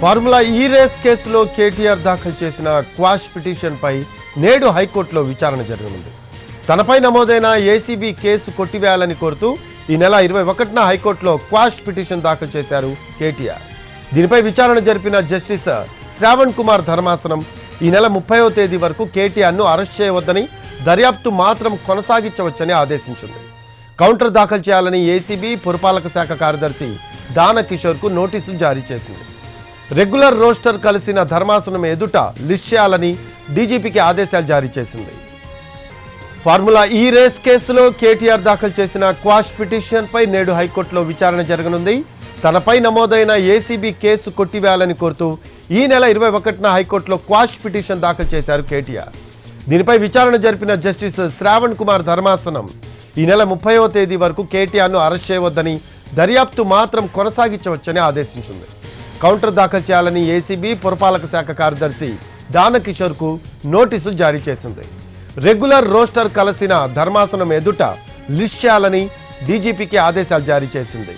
Formula ఈ race కేసులో కేటీఆర్ దాఖలు చేసిన క్వాష్ పిటిషన్పై నేడు హైకోర్టులో విచారణ జరగనుంది. తనపై నమోదైన ఏసీబీ కేసు కొట్టివేయాలని కోరుతూ ఈ నెల 21న హైకోర్టులో క్వాష్ పిటిషన్ దాఖలు చేశారు కేటీఆర్. దీనిపై విచారణ జరిపిన జస్టిస్ శ్రావణ్ కుమార్ ధర్మాసనం ఈ నెల 30వ తేదీ వరకు కేటీఆర్ను అరెస్ట్ చేయవద్దని, దర్యాప్తు మాత్రం కొనసాగించవచ్చని ఆదేశించింది. కౌంటర్ దాఖలు చేయాలని ఏసీబీ పురపాలక శాఖ కార్యదర్శి దాన కిషోర్కు నోటీసులు జారీ చేసింది. రెగ్యులర్ రోస్టర్ కలిసిన ధర్మాసనం ఎదుట లిస్ట్ చేయాలని డీజీపీకి ఆదేశాలు జారీ చేసింది. ఫార్ములా ఈ రేస్ కేసులో కేటీఆర్ దాఖలు చేసిన క్వాష్ పిటిషన్పై నేడు హైకోర్టులో విచారణ జరగనుంది. తనపై నమోదైన ఏసీబీ కేసు కొట్టివేయాలని కోరుతూ ఈ నెల 21న హైకోర్టులో క్వాష్ పిటిషన్ దాఖలు చేశారు కేటీఆర్. దీనిపై విచారణ జరిపిన జస్టిస్ శ్రావణ్ కుమార్ ధర్మాసనం ఈ నెల 30వ తేదీ వరకు కేటీఆర్ను అరెస్ట్ చేయవద్దని, దర్యాప్తు మాత్రం కొనసాగించవచ్చని ఆదేశించింది. కౌంటర్ దాఖలు చేయాలని ఏసీబీ పురపాలక శాఖ కార్యదర్శి దాన కిషోర్కు నోటీసులు జారీ చేసింది. రెగ్యులర్ రోస్టర్ కలిసిన ధర్మాసనం ఎదుట లిస్ట్ చేయాలని డీజీపీకి ఆదేశాలు జారీ చేసింది.